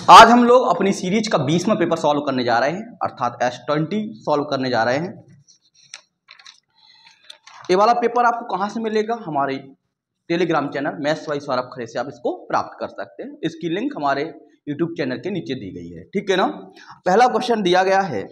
आज हम लोग अपनी सीरीज का 20वां पेपर सॉल्व करने जा रहे हैं, अर्थात S20 सॉल्व करने जा रहे हैं। ये वाला पेपर आपको कहाँ से मिलेगा? हमारे Telegram channel maths by Saurabh Khare से आप इसको प्राप्त कर सकते हैं। इसकी लिंक हमारे यूट्यूब चैनल के नीचे दी गई है, ठीक है ना। पहला क्वेश्चन दिया गया है,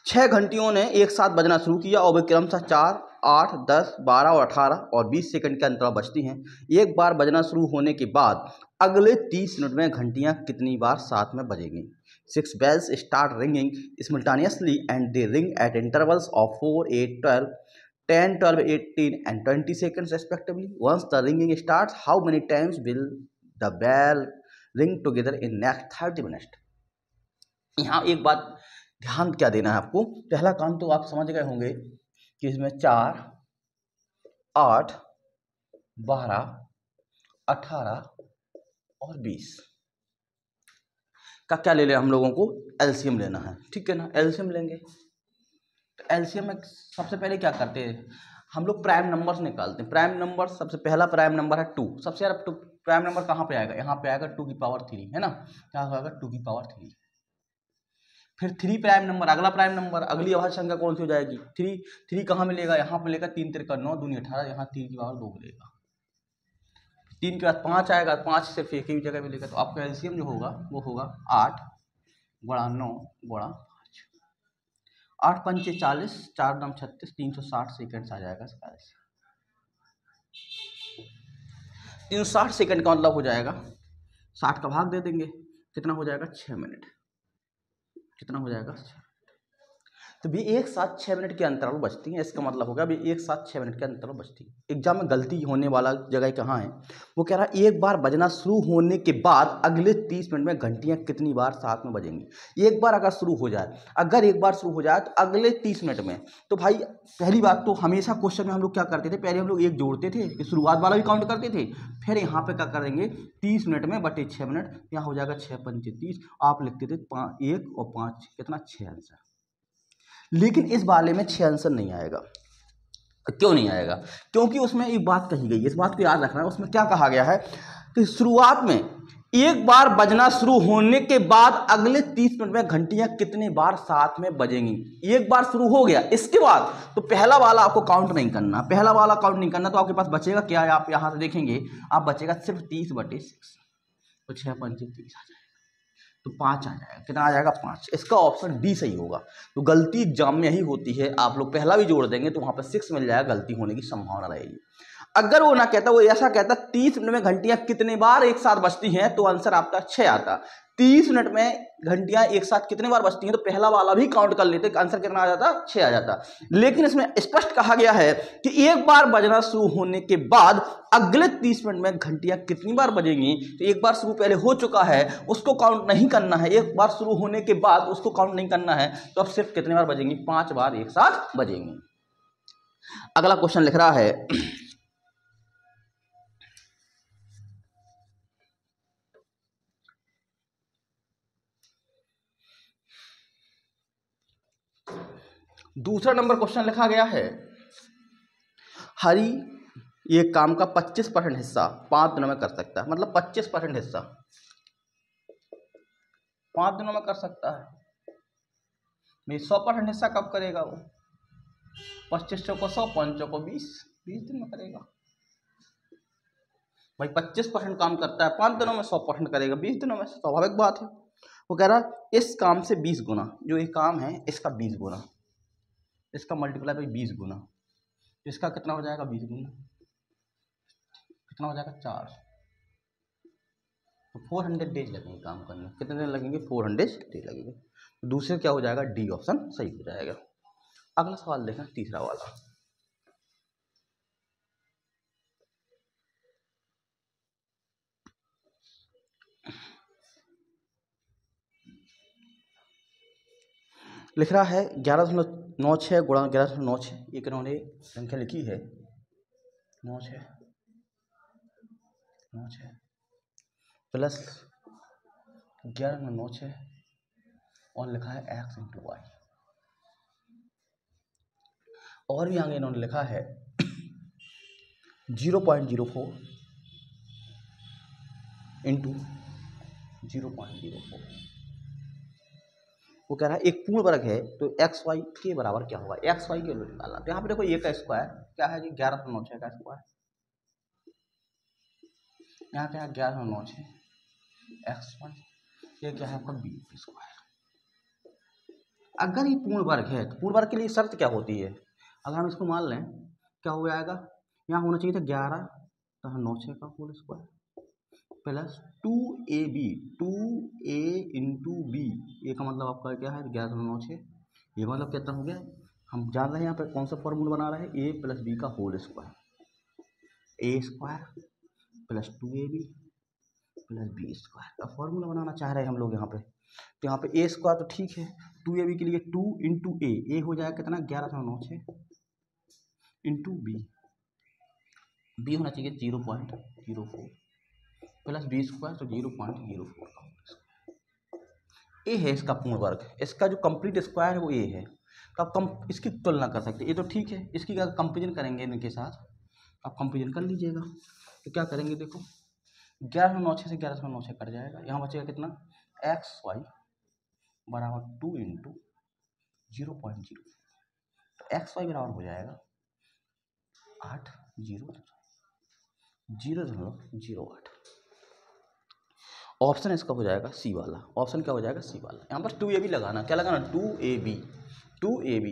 छह घंटियों ने एक साथ बजना शुरू किया और वे क्रमशः 4, 8, 10, 12 और 18 और 20 सेकंड के अंतराल बजती हैं। एक बार बजना शुरू होने के बाद अगले 30 मिनट में घंटियां कितनी बार साथ में बजेंगी? 6 bells start ringing simultaneously and they ring at intervals of 4, 8, 12, 10, 12, 18 and 20 seconds respectively. Once the ringing starts, how many times will the bell ring together in next 30 minutes? यहाँ एक बात ध्यान क्या देना है आपको, पहला काम तो आप समझ गए होंगे कि इसमें 4, 8, 12, 18 और 20 का क्या ले लें हम लोगों को? एलसीएम लेना है, ठीक है ना। एलसीएम लेंगे तो एलसीएम में सबसे पहले क्या करते हैं हम लोग? प्राइम नंबर्स निकालते हैं। प्राइम नंबर, सबसे पहला प्राइम नंबर है 2। सबसे ज़्यादा प्राइम नंबर कहाँ पे आएगा? यहाँ पे आएगा 2 की पावर 3, है ना। क्या होगा? 2 की पावर 3। फिर 3 प्राइम नंबर, अगला प्राइम नंबर, अगली अभाज्य संख्या कौन सी हो जाएगी? 3 कहाँ मिलेगा? यहाँ पे मिलेगा 3 3 9 दूनी 18, यहाँ 3 की पावर 2 मिलेगा। 3 के बाद 5 आएगा, 5 सिर्फ एक ही जगह मिलेगा, तो आपका एलसीएम जो होगा वो होगा 8 गुणा 9 गुणा 5। 8 पंचे 40, 4 9 36, 360 सेकेंड आ जाएगा इसका एलसीएम। 360 सेकेंड का मतलब हो जाएगा 60 का भाग दे देंगे, कितना हो जाएगा? 6 मिनट। कितना हो जाएगा? तो भी एक साथ 6 मिनट के अंतराल बचती हैं। इसका मतलब होगा भी एक साथ 6 मिनट के अंतराल बचती है। एग्जाम में गलती होने वाला जगह कहाँ है? वो कह रहा है एक बार बजना शुरू होने के बाद अगले 30 मिनट में घंटियां कितनी बार साथ में बजेंगी। एक बार अगर शुरू हो जाए, तो अगले 30 मिनट में, तो भाई पहली बात तो हमेशा क्वेश्चन में हम लोग क्या करते थे? पहले हम लोग एक जोड़ते थे, शुरुआत वाला भी काउंट करते थे, फिर यहाँ पे क्या करेंगे? 30 मिनट में बटे 6 मिनट, यहाँ हो जाएगा 6 पंचे 30। आप लिखते थे 1 और 5 कितना? 6 आंसर। लेकिन इस वाले में 6 आंसर नहीं आएगा। क्यों नहीं आएगा? क्योंकि उसमें एक बात कही गई है, इस बात को याद रखना है। उसमें क्या कहा गया है कि शुरुआत में एक बार बजना शुरू होने के बाद अगले 30 मिनट में घंटियां कितने बार साथ में बजेंगी। एक बार शुरू हो गया, इसके बाद तो पहला वाला आपको काउंट नहीं करना। पहला वाला काउंट नहीं करना तो आपके पास बचेगा क्या है? आप यहां से देखेंगे, आप बचेगा सिर्फ 30 बटे 6, तो 6 पंचे 30 आ जाएगा, तो 5 आ जाएगा। कितना आ जाएगा? 5। इसका ऑप्शन डी सही होगा। तो गलती एग्जाम में यही होती है, आप लोग पहला भी जोड़ देंगे तो वहां पर 6 मिल जाएगा, गलती होने की संभावना रहेगी। अगर वो ना कहता, वो ऐसा कहता 30 मिनट में घंटियां कितने बार एक साथ बजती हैं, तो आंसर आपका 6 आता। 30 मिनट में घंटियां एक साथ कितने बार बजती हैं, तो पहला वाला भी काउंट कर लेते, आंसर कितना आ जाता? 6 आ जाता। लेकिन इसमें स्पष्ट कहा गया है कि एक बार बजना शुरू होने के बाद अगले 30 मिनट में घंटियां कितनी बार बजेंगी। तो एक बार शुरू पहले हो चुका है, उसको काउंट नहीं करना है। एक बार शुरू होने के बाद उसको काउंट नहीं करना है, तो अब सिर्फ कितनी बार बजेंगी? 5 बार एक साथ बजेंगी। अगला क्वेश्चन लिख रहा है, दूसरा नंबर क्वेश्चन लिखा गया है, हरी ये काम का 25% हिस्सा 5 दिनों में कर सकता है। मतलब 25% हिस्सा 5 दिनों में कर सकता है। 100% हिस्सा कब करेगा वो? 25 चौको 100, 5 चौको 20 दिन में करेगा। भाई 25% काम करता है 5 दिनों में, 100% करेगा 20 दिनों में, स्वाभाविक बात है। वो कह रहा इस काम से 20 गुना, जो ये काम है इसका 20 गुना, इसका मल्टीप्लाई बाई 20 गुना, इसका कितना हो जाएगा? 20 गुना, कितना हो जाएगा? 4। तो 400 डेज लगेंगे काम करने। कितने दिन लगेंगे? 400 डेज लगेंगे। तो दूसरे क्या हो जाएगा? डी ऑप्शन सही हो जाएगा। अगला सवाल देखना, तीसरा वाला। लिख रहा है 11.96 गुणा 11.96, एक इन्होंने संख्या लिखी है 96 प्लस 11.96 और लिखा है x इंटू वाई। और भी आगे इन्होंने लिखा है 0.04 इंटू 0.04। वो कह रहा है एक पूर्ण वर्ग है तो एक्स वाई के बराबर क्या होगा, एक्स वाई के निकालना। तो यहाँ पे देखो ए का स्क्वायर क्या है जी 1196 का स्क्वायर, यहाँ क्या है 1196 एक्स वाई, ये क्या है आपका बी स्क्वायर। अगर ये पूर्ण वर्ग है तो पूर्ण वर्ग के लिए शर्त क्या होती है, अगर हम इसको मान लें क्या हो जाएगा, यहाँ होना चाहिए था 1196 का whole square plus 2ab 2a into B, A का मतलब आपका क्या है 1196, ये मतलब कितना हो गया, हम जान रहे हैं यहाँ पे कौन सा फॉर्मूला बना रहे हैं, ए प्लस बी का whole square, A square plus 2ab plus B square का फॉर्मूला बनाना चाह रहे हैं हम लोग यहाँ पे। तो यहाँ पे ए स्क्वायर तो ठीक है, 2ab के लिए 2 इंटू ए हो जाएगा कितना 1196 इंटू बी होना चाहिए 0.04 प्लस बी स्क्वायर तो 0.04 का ए है इसका पूर्ण वर्ग, इसका जो कंप्लीट स्क्वायर है वो ए है। तो आप कम इसकी तुलना कर सकते हैं, ये तो ठीक है, इसकी अगर कंपेरिजन करेंगे इनके साथ आप कंपेरिजन कर लीजिएगा। तो क्या करेंगे देखो 1196 से 1196 कट जाएगा, यहाँ बचेगा कितना एक्स वाई बराबर 2 इंटू 0.04, तो एक्स वाई बराबर हो जाएगा 0.08। ऑप्शन इसका हो जाएगा सी वाला, ऑप्शन क्या हो जाएगा सी वाला। यहाँ पर 2ab लगाना, क्या लगाना 2ab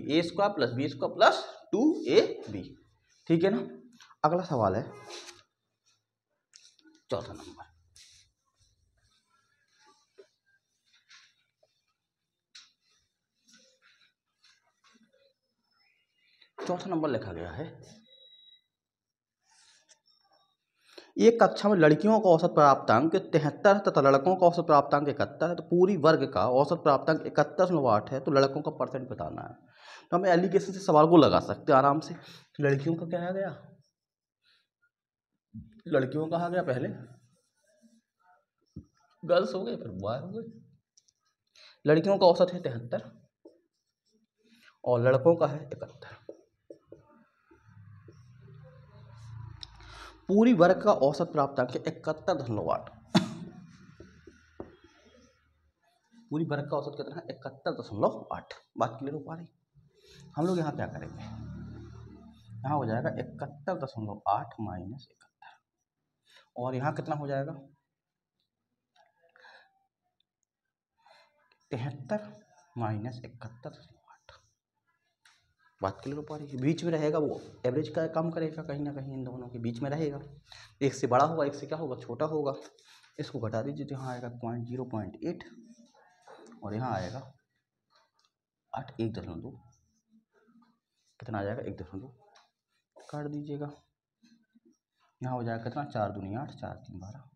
A square plus B square plus 2ab, ठीक है ना। अगला सवाल है चौथा नंबर, चौथा नंबर लिखा गया है एक कक्षा में लड़कियों का औसत प्राप्तांक 73 है तथा लड़कों का औसत प्राप्तांक 71 है, तो पूरी वर्ग का औसत प्राप्तांक 71.8 है, तो लड़कों का परसेंट बताना है। तो हम एलिगेशन से सवाल को लगा सकते हैं आराम से। तो लड़कियों का क्या आ गया, लड़कियों का आ गया, पहले गर्ल्स हो गए फिर बॉय हो गए। लड़कियों का औसत है 73 और लड़कों का है 71। पूरी वर्ग का औसत प्राप्तांक 71.8, पूरी वर्ग का औसत कितना है 71.8। बात क्लियर हो पा रही। हम लोग यहाँ क्या करेंगे, यहाँ हो जाएगा 71.8 माइनस 71 और यहाँ कितना हो जाएगा 73 माइनस 71.8। बात क्लियर हो पा रही है। बीच में रहेगा वो एवरेज का काम करेगा, कहीं ना कहीं इन दोनों के बीच में रहेगा, एक से बड़ा होगा एक से क्या होगा छोटा होगा। इसको घटा दीजिए तो यहाँ आएगा 0.8 और यहाँ आएगा 8 1.2, कितना आ जाएगा 1.2, काट दीजिएगा। यहाँ हो जाएगा कितना 4 दूनी 8 4 3 12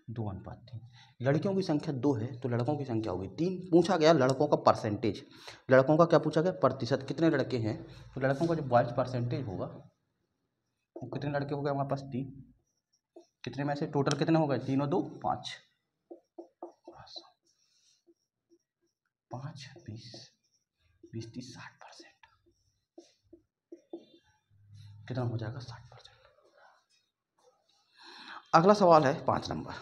2:3। लड़कियों की संख्या 2 है तो लड़कों की संख्या होगी 3। पूछा गया लड़कों का परसेंटेज, लड़कों का क्या पूछा गया प्रतिशत, कितने लड़के हैं, तो लड़कों का जो 22% होगा वो कितने लड़के हो गए हमारे पास 3, कितने में से टोटल कितने हो गए 3 और 2 5 5 20 20 30 60%, कितना हो जाएगा 60%। अगला सवाल है 5 नंबर,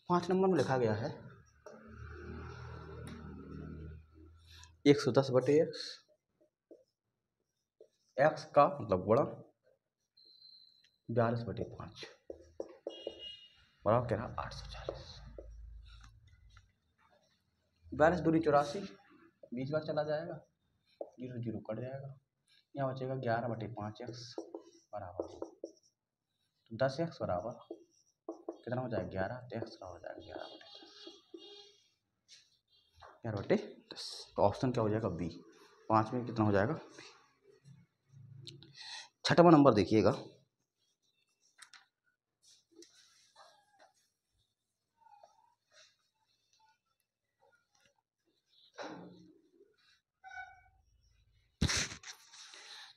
पाँच नंबर में लिखा गया है 110/x, x का मतलब गुणा 42/5 बराबर कह रहा 840। 42 दूनी 84, 20 बार चला जाएगा, 0 0 कट जाएगा, यहाँ बचेगा 11/5x बराबर 10x बराबर कितना हो जाएगा 11, तो x हो जाएगा 11/10। तो ऑप्शन क्या हो जाएगा बी, 5 में कितना हो जाएगा बी। छठवां नंबर देखिएगा,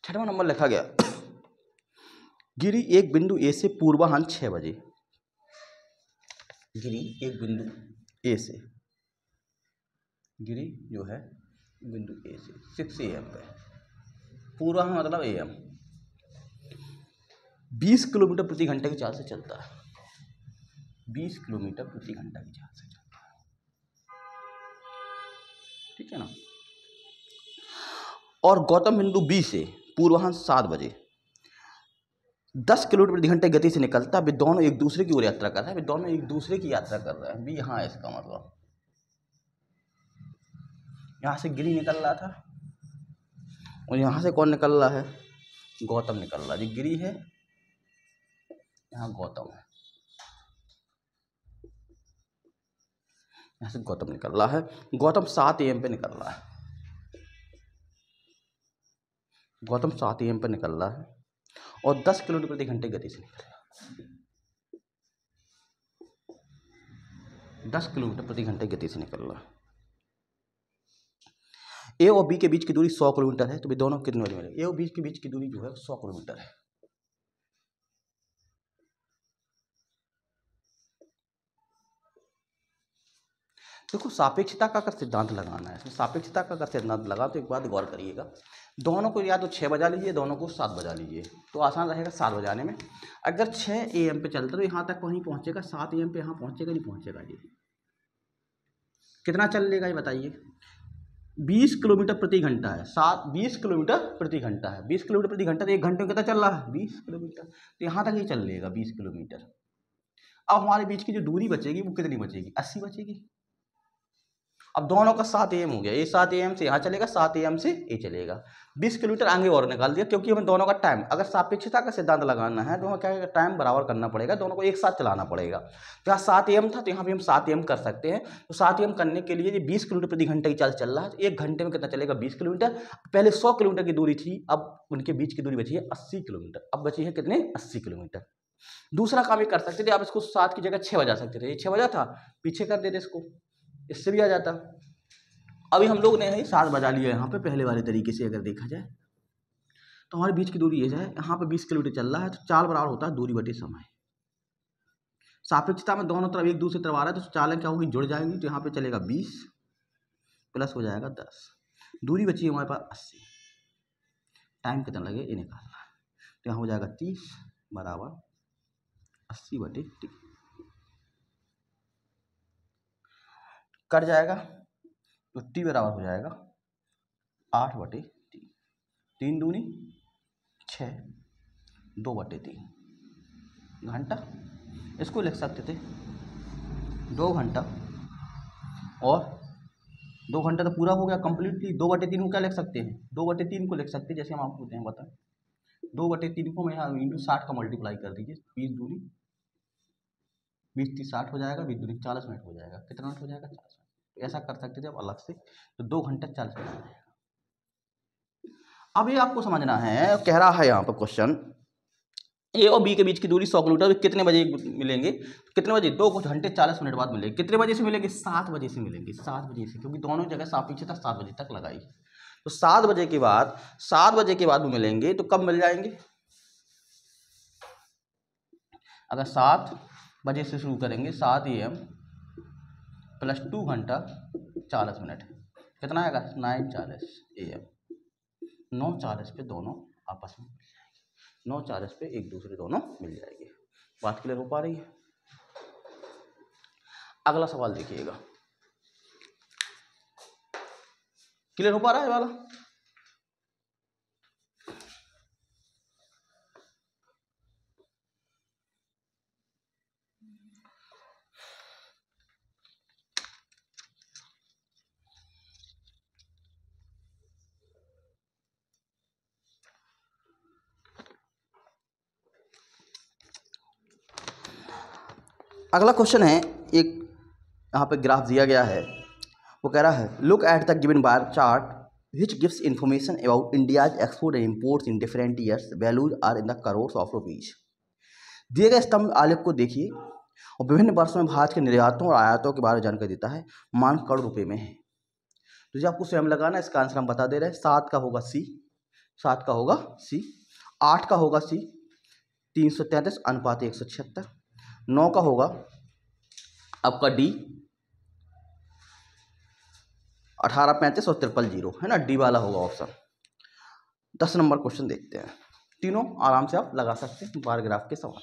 छठवां नंबर लिखा गया गिरी एक बिंदु ए से पूर्वाह्न 6 बजे गिरी एक बिंदु ए से, गिरी जो है बिंदु ए से 6 AM पे, पूर्वाह्न मतलब AM, 20 किलोमीटर प्रति घंटे की चाल से चलता है, 20 किलोमीटर प्रति घंटा की चाल से चलता है, ठीक है ना। और गौतम बिंदु बी से पूर्वाह्न 7 बजे 10 किलोमीटर प्रति घंटे गति से निकलता है। वे दोनों एक दूसरे की ओर यात्रा कर रहे हैं, वे दोनों एक दूसरे की यात्रा कर रहे हैं, भी यहाँ है इसका मतलब, यहाँ से गिरी निकल रहा था और यहाँ से कौन निकल रहा है, गौतम निकल रहा है। ये गिरी है, यहाँ गौतम है, यहाँ से गौतम निकल रहा है। गौतम 7 AM पे निकल रहा है, गौतम 7 AM पे निकल रहा है और 10 किलोमीटर प्रति घंटे गति से निकलेगा, 10 किलोमीटर प्रति घंटे गति से निकल रहा है। ए और बी के बीच की दूरी 100 किलोमीटर है, तो भी दोनों कितने बजे मिलेंगे, ए और बी के बीच की दूरी जो है 100 किलोमीटर है। देखो सापेक्षता का अगर सिद्धांत लगाना है, सापेक्षता का अगर सिद्धांत लगा तो एक बात गौर करिएगा, दोनों को या तो 6 बजा लीजिए, दोनों को 7 बजा लीजिए, तो आसान रहेगा 7 बजाने में। अगर 6 AM पे चलता तो यहाँ तक वहीं पहुँचेगा, 7 AM पे यहाँ पहुँचेगा नहीं पहुँचेगा, ये कितना चल लेगा ये बताइए, 20 किलोमीटर प्रति घंटा है, 20 किलोमीटर प्रति घंटा है, 20 किलोमीटर प्रति घंटा, तो 1 घंटे में कितना चल रहा है 20 किलोमीटर, तो यहाँ तक ही चल लेगा 20 किलोमीटर। अब हमारे बीच की जो दूरी बचेगी वो कितनी बचेगी, 80 बचेगी। अब दोनों का 7 AM हो गया, ये 7 AM से यहाँ चलेगा, 7 AM से ये चलेगा, 20 किलोमीटर आगे और निकाल दिया, क्योंकि हमें दोनों का टाइम, अगर सापेक्षता का सिद्धांत लगाना है तो हमें क्या टाइम बराबर करना पड़ेगा, दोनों को एक साथ चलाना पड़ेगा। तो यहाँ 7 AM था तो यहाँ भी हम 7 AM कर सकते हैं, तो 7 AM करने के लिए ये 20 किलोमीटर प्रति घंटे की चाल चल रहा है, तो 1 घंटे में कितना चलेगा 20 किलोमीटर। पहले 100 किलोमीटर की दूरी थी, अब उनके बीच की दूरी बची है 80 किलोमीटर, अब बची है कितने 80 किलोमीटर। दूसरा काम ये कर सकते थे, आप इसको 7 की जगह 6 बजा सकते थे, ये 6 बजा था, पीछे कर देते इसको, इससे भी आ जाता। अभी हम लोग ने 7 बजा लिया यहाँ पे, पहले वाले तरीके से अगर देखा जाए तो हमारे बीच की दूरी ये है, यहाँ पे 20 किलोमीटर चल रहा है, तो चाल बराबर होता है दूरी बटे समय। सापेक्षता में दोनों तरफ एक दूसरे तरफ आ रहा है, तो चालें क्या होगी जुड़ जाएंगी, तो यहाँ पे चलेगा 20 प्लस हो जाएगा 10, दूरी बची है हमारे पास 80, टाइम कितना लगे ये निकालना है, तो यहाँ हो जाएगा 30 बराबर 80 बटे 3, कट जाएगा तो टी बराबर हो जाएगा 8 बटे 3, 3 दूनी 6, 2 बटे 3 घंटा, इसको लिख सकते थे 2 घंटा, और 2 घंटा तो पूरा हो गया कंप्लीटली, 2 बटे 3 को क्या लिख सकते हैं, 2 बटे 3 को लिख सकते हैं, जैसे हम आपको बताएं, बताएं 2 बटे 3 को मैं यहाँ इंटू 60 का मल्टीप्लाई कर दीजिए, 20 दूनी 20 30 60 हो जाएगा, 20 दूनी 40 मिनट हो जाएगा, कितना मिनट हो जाएगा 40 मिनट, ऐसा कर सकते थे अब अलग से, तो 2 घंटे 40 मिनट जाएगा। अब ये आपको समझना है, कह रहा है यहाँ पर क्वेश्चन, ए और बी के बीच की दूरी 100 किलोमीटर, कितने बजे मिलेंगे, कितने बजे 2 घंटे 40 मिनट बाद मिलेंगे, कितने बजे से मिलेंगे 7 बजे से मिलेंगे, 7 बजे से, क्योंकि दोनों जगह सापेक्षता 7 बजे तक लगाई, तो 7 बजे के बाद, 7 बजे के बाद मिलेंगे, तो कब मिल जाएंगे, अगर 7 बजे से शुरू करेंगे 7 AM प्लस 2 घंटा 40 मिनट, कितना आएगा 9:40 AM, 9:40 पे दोनों आपस में मिल जाएंगे, 9:40 पे एक दूसरे दोनों मिल जाएंगे। बात क्लियर हो पा रही है। अगला सवाल देखिएगा, क्लियर हो पा रहा है वाला, अगला क्वेश्चन है, एक यहाँ पे ग्राफ दिया गया है, वो कह रहा है look at the given bar chart which gives information about India's export and imports in different years, values are in the crores of rupees. दिए गए स्तंभ आलेख को देखिए और विभिन्न वर्षों में भारत के निर्यातों और आयातों के बारे में जानकारी देता है, मान करोड़ रुपये में है, तो जो आपको स्वयं लगाना है, इसका आंसर हम बता दे रहे हैं, 7 का होगा सी, 7 का होगा सी, 8 का होगा सी 333 अनुपात 176, 9 का होगा आपका डी 18, 35 और 000 है ना, डी वाला होगा ऑप्शन। 10 नंबर क्वेश्चन देखते हैं, तीनों आराम से आप लगा सकते हैं, बार ग्राफ के सवाल।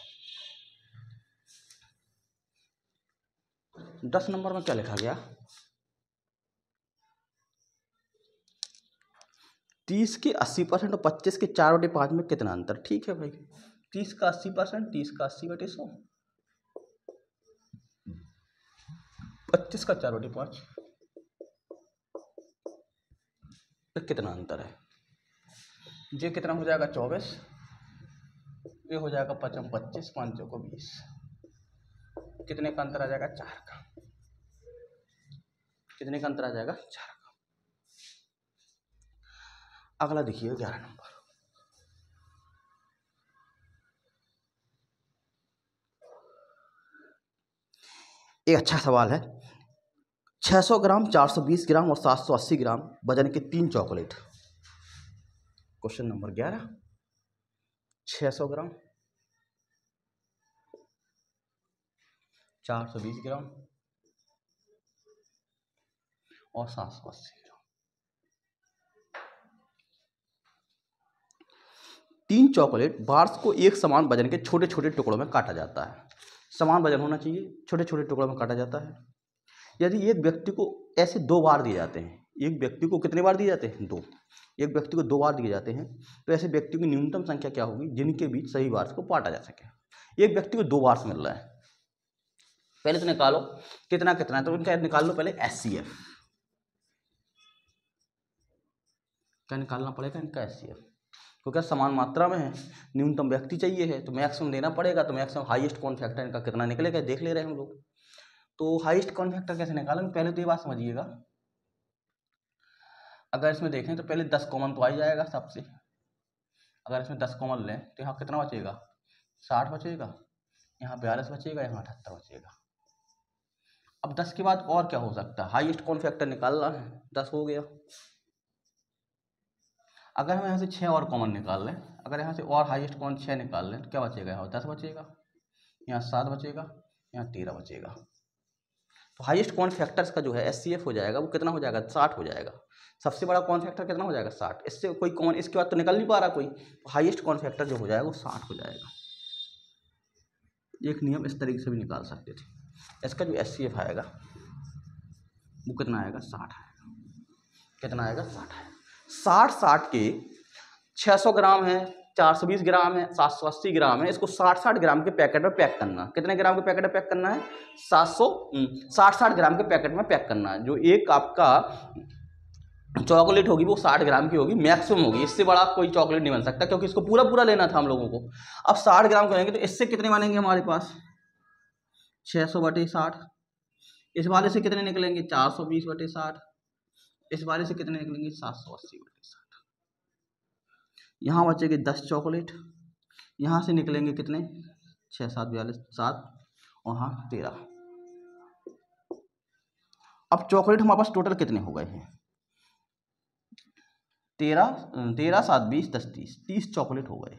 10 नंबर में क्या लिखा गया, 30 के 80% और 25 के 4/5 में कितना अंतर। ठीक है भाई, 30 का 80%, 30 का 80/100, 25 का 4/5, तो कितना अंतर है। ये कितना हो जाएगा 24, ये हो जाएगा 5 25, 5 को 20, कितने का अंतर आ जाएगा 4 का, कितने का अंतर आ जाएगा 4 का। अगला देखिए 11 नंबर, एक अच्छा सवाल है। 600 ग्राम, 420 ग्राम और 780 ग्राम वजन के 3 चॉकलेट। क्वेश्चन नंबर 11, 600 ग्राम, 420 ग्राम और 780 ग्राम, 3 चॉकलेट बार्स को एक समान वजन के छोटे छोटे टुकड़ों में काटा जाता है। समान वजन होना चाहिए, छोटे छोटे टुकड़ों में काटा जाता है। यदि एक व्यक्ति को ऐसे 2 बार दिए जाते हैं, एक व्यक्ति को कितने बार दिए जाते हैं 2, एक व्यक्ति को 2 बार दिए जाते हैं, तो ऐसे व्यक्ति की न्यूनतम संख्या क्या होगी जिनके बीच सही बार्स को बांटा जा सके। एक व्यक्ति को 2 बार्स मिल रहा है, पहले तो निकालो कितना कितना है, तो इनका निकाल लो पहले HCF, क्या निकालना पड़ेगा इनका HCF, क्योंकि समान मात्रा में है, न्यूनतम व्यक्ति चाहिए है, तो मैक्सिमम देना पड़ेगा। तो मैक्सिमम हाईएस्ट कौन फैक्टर इनका कितना निकलेगा देख ले रहे हैं हम लोग। तो हाईएस्ट कौन फैक्टर कैसे निकालेंगे, पहले तो ये बात समझिएगा। अगर इसमें देखें तो पहले 10 कॉमन तो आ ही जाएगा सबसे। अगर इसमें 10 कॉमन लें तो यहाँ कितना बचेगा 60 बचेगा, यहाँ 42 बचेगा, यहाँ 78 बचेगा। अब 10 के बाद और क्या हो सकता है, हाईएस्ट कौन फैक्टर निकालना है, 10 हो गया। अगर हम यहाँ से 6 और कॉमन निकाल लें, अगर यहाँ से और हाईएस्ट कॉमन 6 निकाल लें तो क्या बचेगा, यहाँ 10 बचेगा, यहाँ 7 बचेगा, यहाँ 13 बचेगा। तो हाईएस्ट कॉमन फैक्टर्स का जो है HCF हो जाएगा वो कितना हो जाएगा 60 हो जाएगा। सबसे बड़ा कॉमन फैक्टर कितना हो जाएगा 60, इससे कोई कॉमन इसके बाद तो निकल नहीं पा रहा कोई, तो हाईएस्ट कॉमन फैक्टर जो हो जाएगा वो 60 हो जाएगा। एक नियम इस तरीके से भी निकाल सकते थे। इसका जो HCF आएगा वो कितना आएगा 60 आएगा, कितना आएगा 60 आएगा। 60 के 600 ग्राम है, 420 ग्राम है, 780 ग्राम है, इसको 60 ग्राम के पैकेट में पैक करना। कितने ग्राम के पैकेट में पैक करना है 60 ग्राम के पैकेट में पैक करना है। जो एक आपका चॉकलेट होगी वो 60 ग्राम की होगी, मैक्सिमम होगी, इससे बड़ा कोई चॉकलेट नहीं बन सकता, क्योंकि इसको पूरा पूरा लेना था हम लोगों को। अब 60 ग्राम करेंगे तो इससे कितने बनेंगे हमारे पास 600/60, इस वाले से कितने निकलेंगे 420/60, इस वाले से कितने निकलेंगे 780/60। यहाँ बचेंगे 10 चॉकलेट, यहाँ से निकलेंगे कितने 6 7 42 7 और हाँ 13। अब चॉकलेट हमारे पास टोटल कितने हो गए हैं 13 7 20 10 30 चॉकलेट हो गए,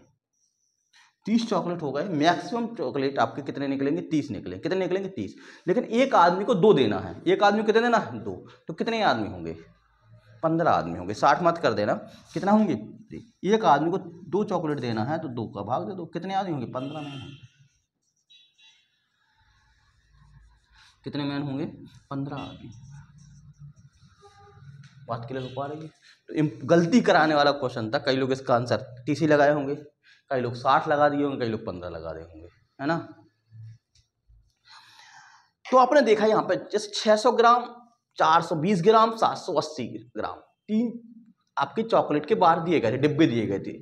30 चॉकलेट हो गए। मैक्सिमम चॉकलेट आपके कितने निकलेंगे 30 निकलेंगे, कितने निकलेंगे 30। लेकिन एक आदमी को 2 देना है, एक आदमी को कितने देना है 2, तो कितने आदमी होंगे 15 आदमी होंगे। 60 मत कर देना, कितना होंगे, एक आदमी को 2 चॉकलेट देना है तो 2 का भाग दे दो, कितने आदमी होंगे 15 मैन होंगे। कितने मैन होंगे 15 आदमी। बात क्लियर हो पा रही है। तो गलती कराने वाला क्वेश्चन था, कई लोग इसका आंसर TC लगाए होंगे, कई लोग 60 लगा दिए होंगे, कई लोग 15 लगा दिए होंगे, है ना। तो आपने देखा यहाँ पे जैसे 600 ग्राम, 420 ग्राम, 780 ग्राम, 3 आपके चॉकलेट के बार दिए गए थे, डिब्बे दिए गए थे।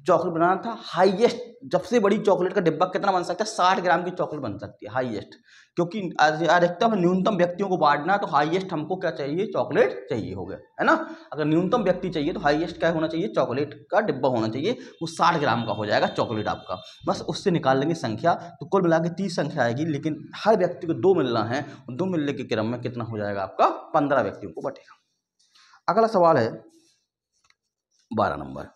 चॉकलेट बनाना था हाईएस्ट, सबसे बड़ी चॉकलेट का डिब्बा कितना बन सकता है 60 ग्राम की चॉकलेट बन सकती है हाईएस्ट, क्योंकि अधिकतम न्यूनतम व्यक्तियों को बांटना तो हाईएस्ट हमको क्या चाहिए चॉकलेट चाहिए हो गया, है ना। अगर न्यूनतम व्यक्ति चाहिए तो हाईएस्ट क्या होना चाहिए चॉकलेट का डिब्बा होना चाहिए, वो 60 ग्राम का हो जाएगा चॉकलेट आपका। बस उससे निकाल लेंगे संख्या, तो कुल मिला के 30 संख्या आएगी, लेकिन हर व्यक्ति को 2 मिलना है, 2 मिलने के क्रम में कितना हो जाएगा आपका 15 व्यक्तियों को बटेगा। अगला सवाल है 12 नंबर,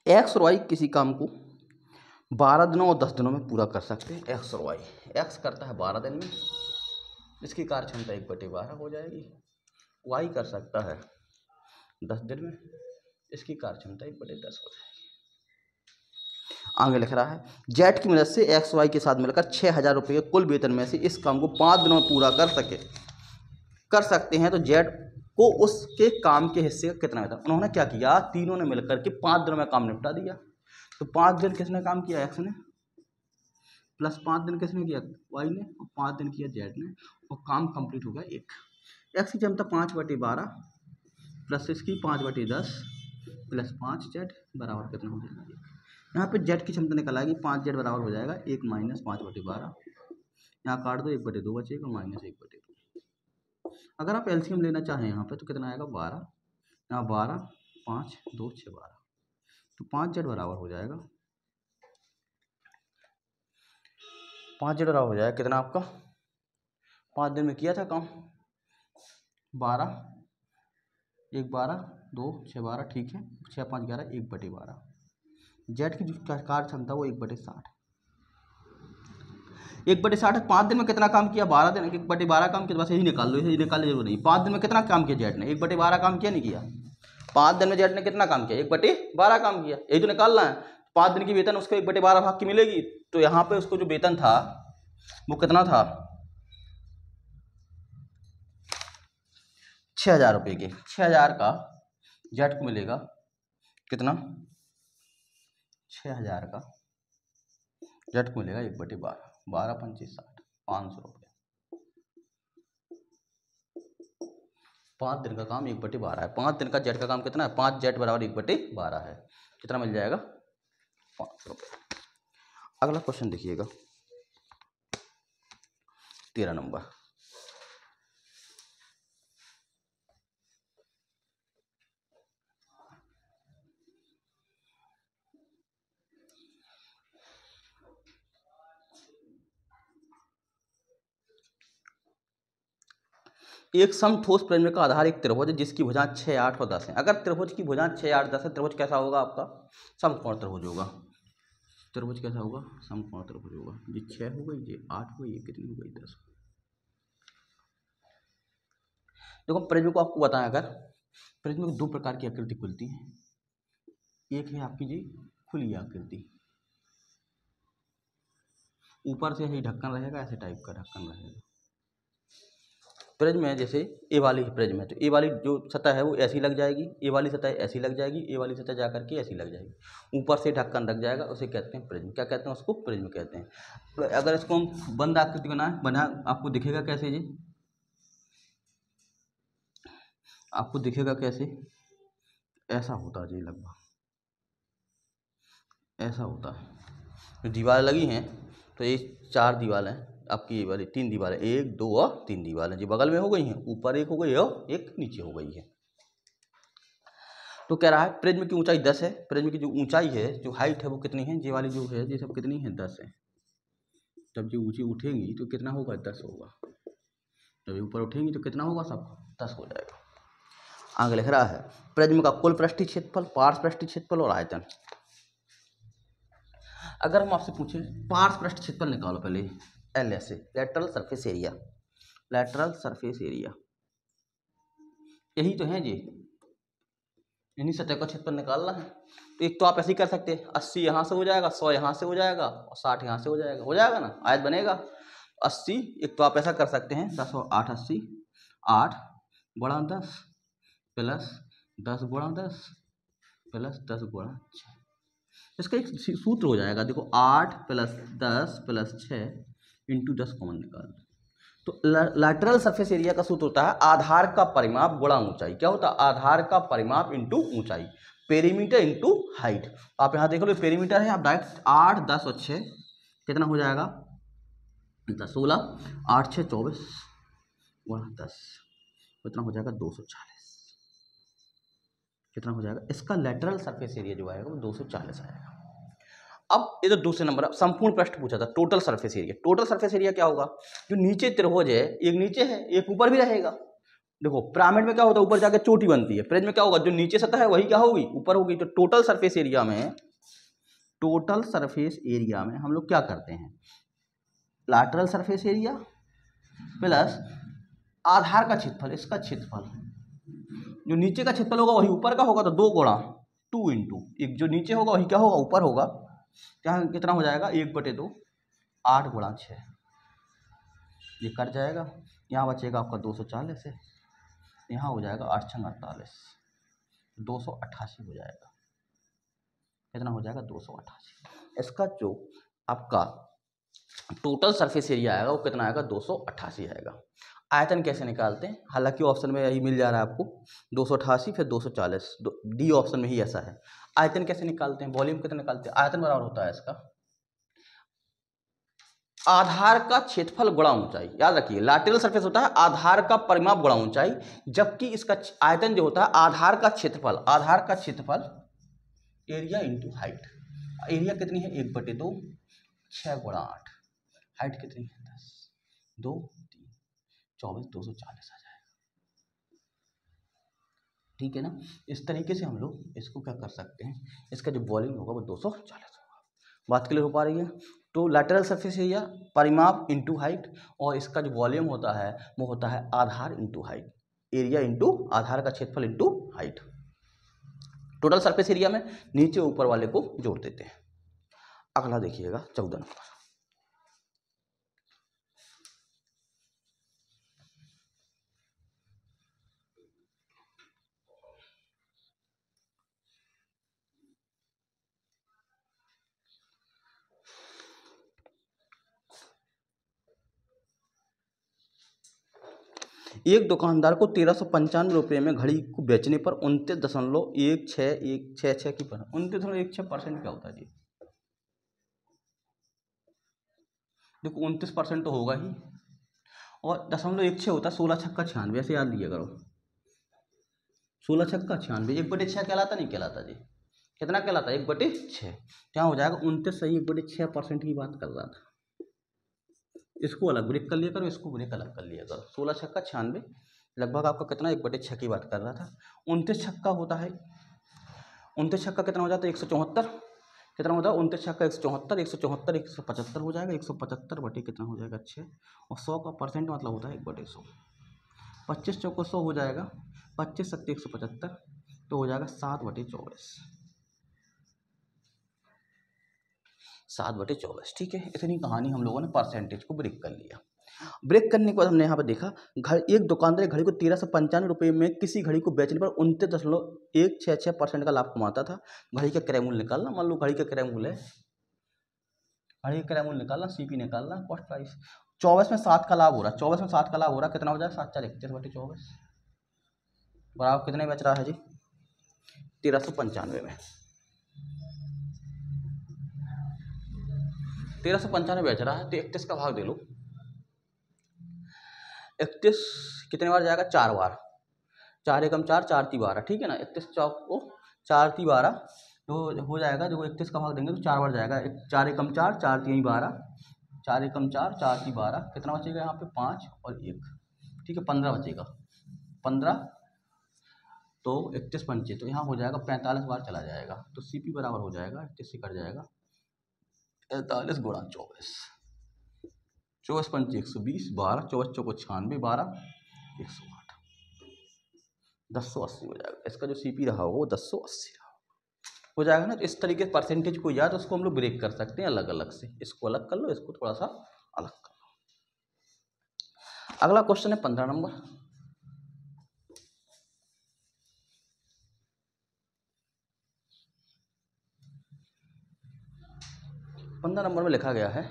एक्स और वाई किसी काम को 12 दिनों और 10 दिनों में पूरा कर सकते हैं। एक्स और वाई, एक्स करता है 12 दिन में, इसकी कार्य क्षमता 1/12 हो जाएगी। वाई कर सकता है 10 दिन में, इसकी कार्य क्षमता 1/10 हो जाएगी। आगे लिख रहा है जेट की मदद से एक्स वाई के साथ मिलकर 6,000 रुपये के कुल वेतन में से इस काम को 5 दिनों में पूरा कर सकते हैं, तो जेट को उसके काम के हिस्से का कितना वेतन। उन्होंने क्या किया, तीनों ने मिलकर के 5 दिनों में काम निपटा दिया। तो 5 दिन किसने काम किया, एक्स ने, प्लस 5 दिन किसने किया, वाई ने, और 5 दिन किया जेड ने, और काम कंप्लीट हो गया। एक्स की क्षमता 5/12 प्लस इसकी 5/10 प्लस 5 जेड बराबर कितना हो जाएगा। यहाँ पे जेड की क्षमता निकल आएगी, 5 जेड बराबर हो जाएगा 1 - 5/12। यहाँ काट दो, 1/2 बचेगा, -1/2। अगर आप एलसीएम लेना चाहें यहाँ पे तो कितना आएगा, 12, यहाँ 12, 5, 2, 6, 12, तो 5 जेड बराबर हो जाएगा, 5 जेड बराबर हो जाएगा कितना आपका, 5 दिन में किया था काम, 12, 1 12, 2 6 12, ठीक है, 6 5 11, 1/12। जेड की जो कार्य क्षमता वो 1/60, 1/60 है। 5 दिन में कितना काम किया, 12 दिन, 1/12 काम किया, बस यही निकाल लो, यही निकालने जरूर नहीं। 5 दिन में कितना काम किया जेड ने, 1/12 काम किया, नहीं किया। 5 दिन में जेड ने कितना काम किया, 1/12 काम किया, यही तो निकालना है। 5 दिन की वेतन उसको 1/12 भाग की मिलेगी, तो यहाँ पे उसको जो वेतन था वो कितना था, 6,000 रुपये के। 6,000 का जेड को मिलेगा कितना, 6,000 का जेड को मिलेगा 1/12, 12 25 60, 500 रुपये। 5 दिन का काम 1/12 है। 5 दिन का जेड का काम कितना है, 5 जेड बराबर 1/12 है, कितना मिल जाएगा, 500 रुपये। अगला क्वेश्चन देखिएगा 13 नंबर। एक समठोस प्रिज्म का आधार एक त्रिभुज है जिसकी भुजाएं 6, 8 और 10 हैं। अगर त्रिभुज की भुजाएं 6, 8, 10 है, त्रिभुज कैसा होगा आपका, समकोण त्रिभुज होगा। त्रिभुज कैसा होगा, समकोण त्रिभुज होगा। ये 6 हो गई, ये 8 हो गई, ये कितनी हो गई, 10। देखो प्रिज्म को आपको बताया, अगर प्रिज्म की 2 प्रकार की आकृति खुलती है। एक है आपकी जी खुली आकृति, ऊपर से ही ढक्कन रहेगा, ऐसे टाइप का ढक्कन रहेगा। प्रिज्म है जैसे ए वाली प्रिज्म है, तो ए वाली जो सतह है वो ऐसी लग जाएगी, ए वाली सतह ऐसी लग जाएगी, ए वाली सतह जा करके ऐसी लग जाएगी, ऊपर से ढक्कन लग जाएगा, उसे कहते हैं प्रिज्म। क्या कहते हैं उसको, प्रिज्म कहते हैं। तो अगर इसको हम बंद आकृति बना आपको दिखेगा कैसे जी, आपको दिखेगा कैसे, ऐसा होता है जी, लगभग ऐसा होता है। जो दीवार लगी हैं तो ये 4 दीवारें आपकी, ये वाली 3 दीवारें, 1 2 और 3 दीवारें जी बगल में हो गई हैं, ऊपर एक हो गई और एक नीचे हो गई है। तो कह रहा है प्रिज्म की ऊंचाई 10 है। प्रिज्म की जो ऊंचाई है, जो हाइट है वो कितनी है, ये वाली जो है ये सब कितनी है, 10 है। जब ये ऊंची उठेंगी तो कितना होगा, 10 होगा। जब ये ऊपर उठेंगी तो कितना होगा, सब 10 हो जाएगा। आगे लिख रहा है प्रिज्म का कुल पृष्ठीय क्षेत्रफल, पार्श्व पृष्ठीय क्षेत्रफल और आयतन। अगर हम आपसे पूछें पार्श्व पृष्ठीय क्षेत्रफल निकालो पहले, LS, lateral surface area, lateral surface area, यही तो है जी, इन्हीं सतह का क्षेत्रफल निकालना है। तो एक तो आप ऐसे ही कर सकते हैं, 80 यहाँ से हो जाएगा, 100 यहाँ से हो जाएगा और 60 यहाँ से हो जाएगा ना, आयत बनेगा। 80, एक तो आप ऐसा कर सकते हैं, 10 और 8 80, 8 गुणा 10 प्लस 10 गुणा 10 प्लस 10 गुणा 6। इसका एक सूत्र हो जाएगा, देखो 8 प्लस 10 प्लस 6 इंटू 10 कॉमन निकाल। तो लैटरल सरफेस एरिया का सूत्र होता है आधार का परिमाप गुणा ऊंचाई। क्या होता है, आधार का परिमाप इंटू ऊंचाई, पेरीमीटर इंटू हाइट। आप यहाँ देख लो पेरीमीटर है, आप डायरेक्ट 8 10 और 6 कितना हो जाएगा, 10 16, 8 6 24 गुणा 10 कितना हो जाएगा, 240। कितना हो जाएगा, इसका लैटरल सरफेस एरिया जो आएगा वो 240 आएगा। अब ये तो दूसरे नंबर संपूर्ण पृष्ठ पूछा था, total surface area. Total surface area क्या होगा, जो नीचे त्रिभुज है, एक नीचे है एक ऊपर भी रहेगा, देखो पिरामिड में क्या होता है, ऊपर जाके चोटी बनती है, फ्रेज में क्या होगा, जो नीचे सतह है वही क्या होगी, ऊपर होगी। तो टोटल सरफेस एरिया में हम लोग क्या करते हैं, लैटरल सरफेस एरिया प्लस आधार का क्षेत्रफल, इसका क्षेत्रफल, जो नीचे का क्षेत्रफल होगा वही ऊपर का होगा, तो 2 गुणा 2 इंटू एक, जो नीचे होगा वही क्या होगा, ऊपर होगा। क्या कितना हो जाएगा, 1/2, 8 गुणा 6, ये कट जाएगा, यहाँ बचेगा आपका 240 है, यहाँ हो जाएगा 8 छंग 48, 288 हो जाएगा। कितना हो जाएगा, 288। इसका जो आपका टोटल सरफेस एरिया आएगा वो कितना आएगा, 288 आएगा। आयतन कैसे निकालते हैं, हालांकि ऑप्शन में यही मिल जा रहा है आपको 288 फिर 240, डी ऑप्शन में ही ऐसा है। आयतन कैसे निकालते हैं, वॉल्यूम कितना निकालते हैं, आयतन बराबर होता है इसका आधार का क्षेत्रफल गुणा ऊंचाई। याद रखिए लैटरल सरफेस होता है आधार का परिमाप गुणा ऊंचाई, जबकि इसका आयतन जो होता है आधार का क्षेत्रफल एरिया इंटू हाइट। एरिया कितनी है, 1/2, 6 गुणा 8, हाइट कितनी है 10, 2 3 24, 240 आ जाएगा। ठीक है ना, इस तरीके से हम लोग इसको क्या कर सकते हैं, इसका जो वॉल्यूम होगा वो 240 होगा। बात क्लियर हो पा रही है। तो लैटरल सरफेस एरिया परिमाप इंटू हाइट, और इसका जो वॉल्यूम होता है वो होता है आधार इंटू हाइट, एरिया इंटू आधार का क्षेत्रफल into height. Total surface area में नीचे ऊपर वाले को जोड़ देते हैं। अगला देखिएगा 14 नंबर। एक दुकानदार को 1395 रुपये में घड़ी को बेचने पर 29.1616 की 29.16% क्या होता है जी, देखो 29% तो होगा ही, और 0.16 होता है, 16 छक्का 96, ऐसे याद लिया करो, 16 छक्का 96, 1/6 कहलाता नहीं कहलाता जी, कितना कहलाता है 1/6। क्या हो जाएगा 29, सही 1/6% की बात कर रहा था। इसको अलग ब्रेक कर लिया करो, इसको ब्रेक अलग कर लिया करो। 16 छक्का 96 लगभग आपका कितना 1/6 की बात कर रहा था। 29 छक्का होता है, 29 छक्का कितना हो जाता है 174, कितना होता है 29 छक्का 174, 174 175 हो जाएगा, 175 बटे कितना हो जाएगा 6, और 100 का परसेंट मतलब होता है 1/100, 25 चौको 100 हो जाएगा, 25 सत्ते 175, तो हो जाएगा 7/24, 7/24। ठीक है, इतनी कहानी हम लोगों ने परसेंटेज को ब्रेक कर लिया। ब्रेक करने के बाद हमने यहाँ पर देखा एक दुकानदार घड़ी को 1395 रुपये में किसी घड़ी को बेचने पर 29.166% का लाभ कमाता था। घड़ी का क्रय मूल्य निकालना, मान लो घड़ी का क्रय मूल्य है, घड़ी का क्रय मूल्य निकालना, सीपी निकालना, कॉस्ट प्राइस। 24 में 7 का लाभ हो रहा है, 24 में 7 का लाभ हो रहा है, कितना हो जाएगा 7 4 31/24, बराबर कितने बच रहा है जी 1395 में, 1395 बेच रहा है, तो 31 का भाग दे लो, 31 कितने बार जाएगा 4 बार, 4 एकम 4, 4 × 12, ठीक है ना, 31 चौक को 4 × 12 तो हो जाएगा, देखो 31 का भाग देंगे तो 4 बार जाएगा, 4 एकम 4, 4 × 12, 4 एकम 4, 4 × 12, कितना बचेगा यहाँ पे 5 और 1, ठीक है 15 बचेगा, 15 तो 31 पंचे, तो यहाँ हो जाएगा 45 बार चला जाएगा, तो सीपी बराबर हो जाएगा 31 से कट जाएगा 45 × 24, 24 पंचे 120, 12 24 चौको 96, 12 108, 1080 हो जाएगा। इसका जो सीपी रहा होगा वो 1080 रहा हो जाएगा ना। तो इस तरीके से परसेंटेज को याद उसको हम लोग ब्रेक कर सकते हैं अलग अलग से, इसको अलग कर लो, इसको थोड़ा सा अलग कर लो। अगला क्वेश्चन है 15 नंबर। पंद्रह नंबर में लिखा गया है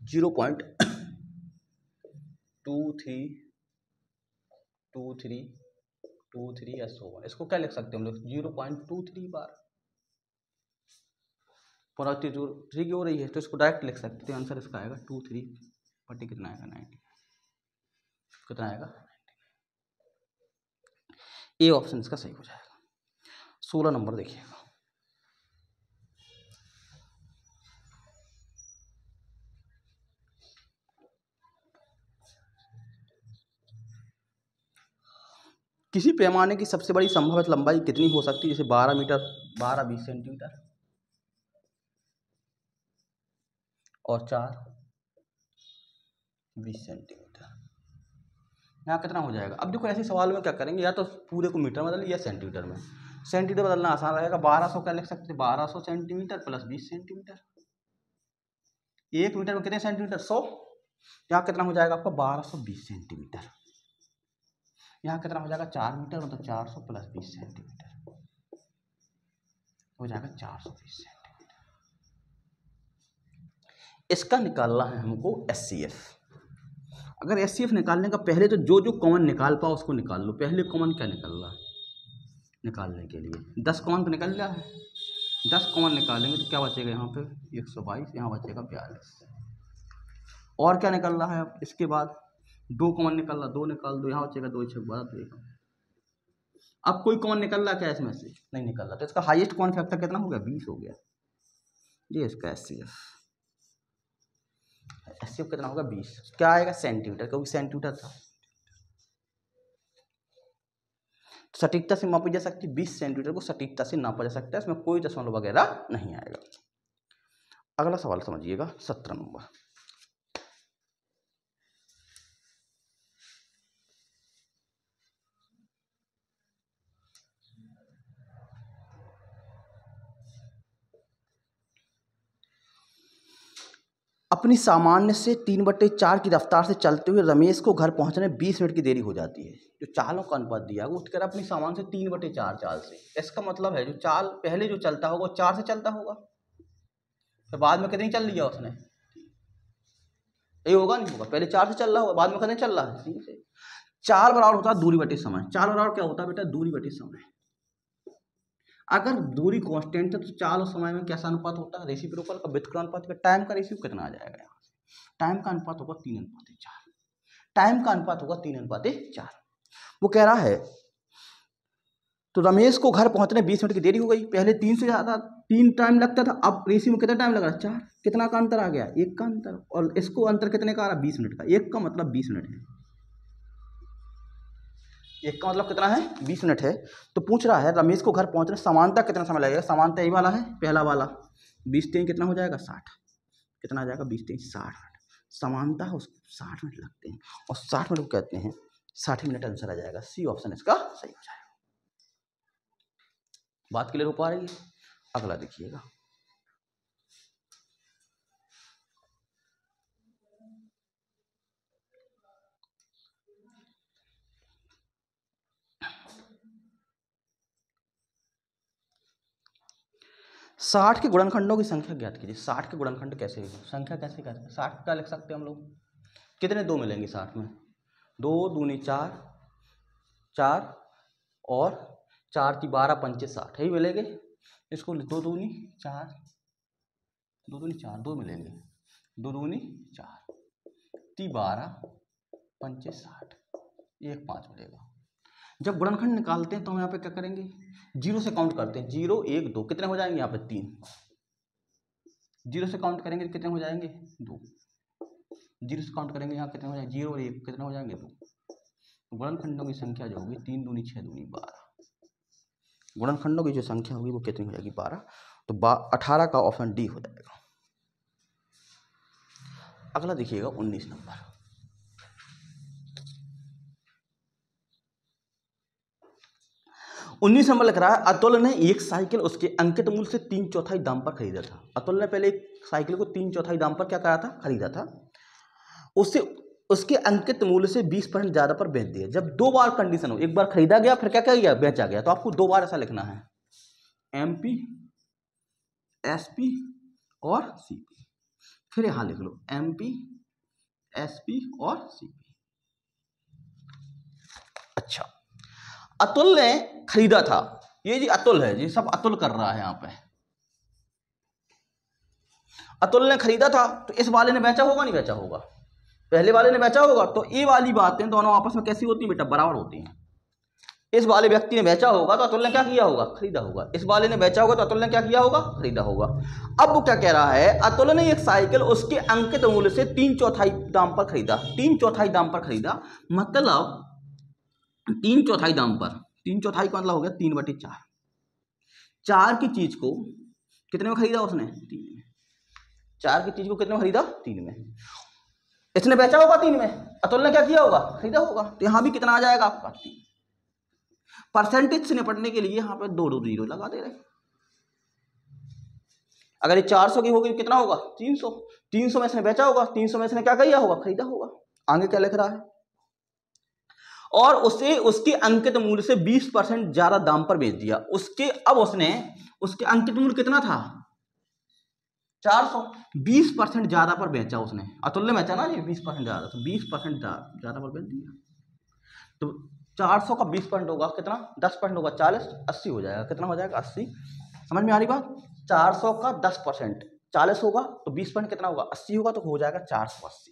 0.2323 S/1, इसको क्या लिख सकते हैं हम लोग 0.23 बार, पॉजिटिव 3 की हो रही है तो इसको डायरेक्ट लिख सकते हैं, आंसर इसका आएगा 23 बटे कितना आएगा 90, कितना आएगा 90। ए ऑप्शन इसका सही हो जाएगा। 16 नंबर देखिएगा, किसी पैमाने की सबसे बड़ी संभावित लंबाई कितनी हो सकती है? जैसे 12 मीटर, 12-20 सेंटीमीटर और 4-20 सेंटीमीटर। यहाँ कितना हो जाएगा? अब देखो ऐसे सवाल में क्या करेंगे, या तो पूरे को मीटर में बदल या सेंटीमीटर में। सेंटीमीटर बदलना आसान रहेगा। 1200 क्या लिख सकते हैं? 1200 सेंटीमीटर प्लस 20 सेंटीमीटर। 1 मीटर में कितने सेंटीमीटर? 100। यहाँ कितना हो जाएगा आपका? 1220 सेंटीमीटर। यहाँ कितना हो जाएगा? 4 मीटर, मतलब 400 प्लस 20 सेंटीमीटर हो जाएगा 420 सेंटीमीटर। इसका निकालना है हमको HCF। अगर HCF निकालने का पहले तो जो कॉमन निकाल पाओ उसको निकाल लो। पहले कॉमन क्या निकाल रहा है? निकालने के लिए 10 कॉमन तो निकल रहा है। 10 कॉमन निकालेंगे तो क्या बचेगा? यहाँ पे 122, यहाँ बचेगा 42। और क्या निकल रहा है? अब इसके बाद 2 कॉमन निकल रहा, 2 निकाल दो, यहाँ बचेगा 2 6 12 2। अब कोई कॉमन निकल रहा क्या इसमें से? नहीं निकल रहा। तो इसका हाईएस्ट कॉमन फैक्टर कितना हो गया? 20 हो गया। ये इसका HCF कितना होगा? 20। क्या आएगा? सेंटीमीटर, क्योंकि सेंटीमीटर था। सटीकता से मापी जा सकती है। 20 सेंटीमीटर को सटीकता से नापा जा सकता है, इसमें कोई दशमलव वगैरह नहीं आएगा। अगला सवाल समझिएगा, 17 नंबर। अपनी सामान्य से 3/4 की रफ्तार से चलते हुए रमेश को घर पहुंचने 20 मिनट की देरी हो जाती है। जो चालों का अनुपात दिया वो कह रहा अपनी सामान्य से 3/4 चाल से। इसका मतलब है जो चाल पहले जो चलता होगा वो 4 से चलता होगा, फिर बाद में कितनी चल लिया उसने? ये होगा नहीं होगा? पहले 4 से चल रहा होगा, बाद में कितने चल रहा है? 3 से। चाल बराबर होता है दूरी बटे समय। चाल बराबर क्या होता है बेटा? दूरी बटे समय। अगर दूरी कांस्टेंट है तो चाल और समय में कैसा अनुपात होता है? रेसिप्रोकल का, व्युत्क्रम अनुपात का। टाइम का रेशियो कितना आ जाएगा यहाँ से? टाइम का अनुपात होगा 3:4। टाइम का अनुपात होगा 3:4। वो कह रहा है तो रमेश को घर पहुंचने 20 मिनट की देरी हो गई। पहले 3 से ज़्यादा 3 टाइम लगता था, अब रेशियो में कितना टाइम लग रहा है? 4। कितना का अंतर आ गया? 1 का अंतर। और इसको अंतर कितने का आ रहा है? 20 मिनट का। 1 का मतलब 20 मिनट है। 1 का मतलब कितना है? 20 मिनट है। तो पूछ रहा है रमेश को घर पहुंचने समानता कितना समय लगेगा? समानता यही वाला है, पहला वाला। 20 3 कितना हो जाएगा? 60। कितना आ जाएगा? 20 3 60 मिनट। समानता है उसको 60 मिनट लगते हैं, और 60 मिनट को कहते हैं 60 मिनट। आंसर आ जाएगा सी ऑप्शन इसका सही हो जाएगा। बात क्लियर हो पा रही है? अगला देखिएगा, साठ के गुणनखंडों की संख्या ज्ञात कीजिए। 60 के गुणनखंड कैसे होगा? संख्या कैसे करते हैं? 60 क्या लिख सकते हैं हम लोग? कितने 2 मिलेंगे 60 में? 2 दूनी 4, 4 और 4 × 12 × 60 यही मिलेंगे। इसको 2 दूनी 4, 2 दूनी 4, 2 मिलेंगे। 2 दूनी 4, 12 × 60, 1 5 मिलेगा। जब गुणनखंड निकालते हैं तो हम यहाँ पे क्या करेंगे? 0 से काउंट करते हैं। 0 1 2 कितने हो जाएंगे? यहाँ पे 3। 0 से काउंट करेंगे कितने हो जाएंगे? 2। 0 से काउंट करेंगे यहाँ कितने हो जाएंगे? 0 और 1 कितने हो जाएंगे? 2। गुणनखंडों की संख्या जो होगी 3 दूनी 6 दूनी 12। गुणनखंडों की जो संख्या होगी वो कितनी हो जाएगी? 12। तो 18 का ऑप्शन डी हो जाएगा। अगला देखिएगा 19 नंबर। उन्नीस नंबर लिख रहा है अतुल ने एक साइकिल उसके अंकित मूल्य से 3/4 दाम पर खरीदा था। अतुल ने पहले एक साइकिल को 3/4 दाम पर क्या करा था? खरीदा था। उससे उसके अंकित मूल्य से 20% ज्यादा पर बेच दिया। जब 2 बार कंडीशन हो, एक बार खरीदा गया फिर क्या गया? बेचा गया। तो आपको 2 बार ऐसा लिखना है, MP SP और CP। फिर यहां लिख लो MP SP और CP। अच्छा, अतुल ने खरीदा था, ये जी अतुल है जी, सब अतुल कर रहा है यहाँ पे। अतुल ने खरीदा था तो इस वाले ने बेचा होगा नहीं बेचा होगा? पहले वाले ने बेचा होगा। तो ये वाली बातें दोनों आपस में कैसी होती है बेटा? बराबर होती हैं। इस वाले व्यक्ति ने बेचा होगा तो अतुल ने क्या किया होगा? खरीदा होगा। इस वाले ने बेचा होगा तो अतुल ने क्या किया होगा? खरीदा होगा। अब वो क्या कह रहा है? अतुल ने एक साइकिल उसके अंकित मूल्य से 3/4 दाम पर खरीदा। 3/4 दाम पर खरीदा मतलब 3/4 दाम पर, 3/4 का मतलब हो गया 3/4। 4 की चीज को कितने में खरीदा उसने? 3 में। 4 की चीज को कितने में खरीदा? 3 में। इसने बेचा होगा 3 में, अतुल ने क्या किया होगा? खरीदा होगा। तो यहां भी कितना आ जाएगा आपका? 3। परसेंटेज से निपटने के लिए यहाँ पे 2 जीरो लगा दे रहे। अगर ये 400 की होगी कितना होगा? 300। 300 में इसने बेचा होगा, 300 में इसने क्या किया होगा? खरीदा होगा। आगे क्या लिख रहा है? और उसे उसके अंकित मूल्य से 20% ज्यादा दाम पर बेच दिया। अब उसने उसके अंकित मूल्य कितना था? 400। 20% ज्यादा पर बेचा उसने। अतुल ने बेचा ना, ये 20% ज्यादा, तो 20% ज्यादा पर बेच दिया। तो 400 का 20% होगा कितना? 10% होगा 40, 80 हो जाएगा। कितना हो जाएगा? 80। समझ में आ रही बात? 400 का 10% 40 होगा, तो 20% कितना होगा? 80 होगा, तो हो जाएगा 480।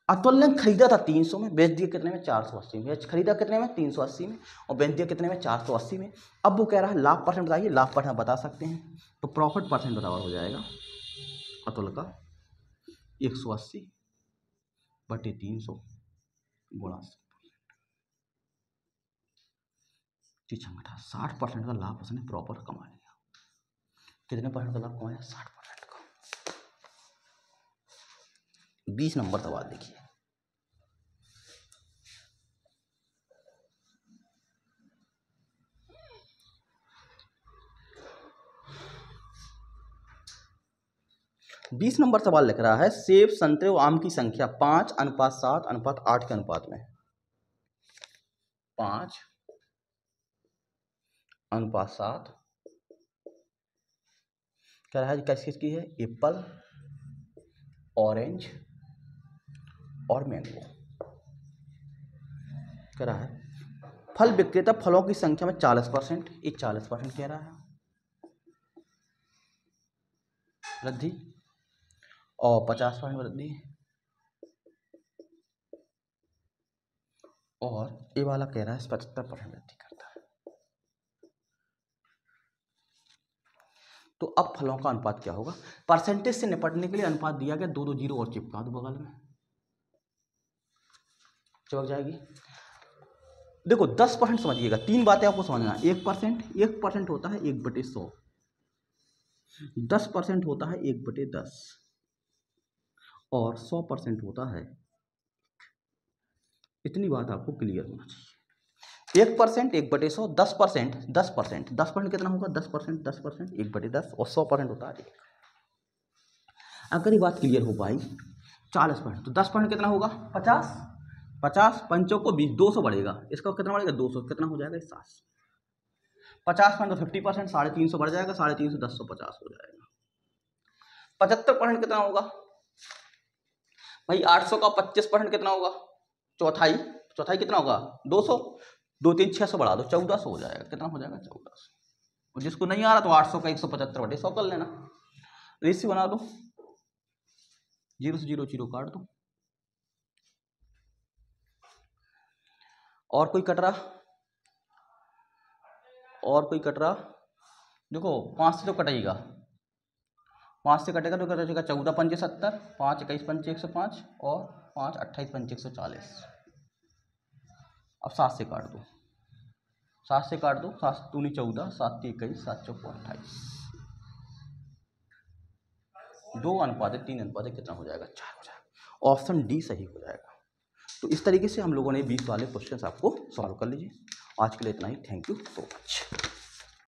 अतुल ने खरीदा था 300 में, बेच दिया कितने में? 480 में। खरीदा कितने में? 380 में, और बेच दिया कितने में? 480 में। अब वो कह रहा है लाभ परसेंट बताइए। लाभ परसेंट बता सकते हैं, तो प्रॉफिट परसेंट बराबर हो जाएगा अतुल का 180/300 गुणा 60% का लाभ उसने प्रॉपर कमा लिया। कितने परसेंट का लाभ कमाया? 60% का। 20 नंबर सवाल देखिए। बीस नंबर सवाल लिख रहा है, सेब, संतरे और आम की संख्या 5:7:8 के अनुपात में। 5:7 कह रहा है किस किस की है? एप्पल, ऑरेंज और मैंगो। कह रहा है फल विक्रेता फलों की संख्या में 40%, ये 40% कह रहा है वृद्धि, और 50% वृद्धि, और ये वाला कह रहा है 75% वृद्धि करता है। तो अब फलों का अनुपात क्या होगा? परसेंटेज से निपटने के लिए अनुपात दिया गया, 2 जीरो और चिपका दो बगल में, चिपक जाएगी। देखो 10% समझिएगा, 3 बातें आपको समझना। 1% होता है 1/100, 10% होता है 1/10, और 100% होता है। इतनी बात आपको क्लियर होना चाहिए। 1% 1/100, 10% कितना होगा? 10% 1/10, और 100% होता है 1। अगर ये बात क्लियर हो पाई, 40%, तो 10% कितना होगा? 50 पंचों को 20, 200 बढ़ेगा। इसका कितना बढ़ेगा? 200। कितना हो जाएगा? 700। 50% तो 50%, 350 बढ़ जाएगा, 350 1050 हो जाएगा। 75% कितना होगा भाई? 800 का 25% कितना होगा? चौथाई। चौथाई कितना होगा? 200। 2 3 600 बढ़ा दो, 1400 हो जाएगा। कितना हो जाएगा? 1400। और जिसको नहीं आ रहा तो 800 का 175/100 कर लेना, रेसी बना दो, 0 से 0 0 काट दो। और कोई कट रहा? देखो 5 से तो कटेगा, 5 से कटेगा तो कटेगा 14 पंचे 70, 5 21 पंचे 105, और 5 28 पंचे 140। अब 7 से काट दो, 7 दूनी 14, 7 21, 7 चौको 28। 2:3 कितना हो जाएगा? 4 हो जाएगा। ऑप्शन डी सही हो जाएगा। तो इस तरीके से हम लोगों ने 20 वाले क्वेश्चन आपको सॉल्व कर लीजिए। आज के लिए इतना ही। Thank you so much.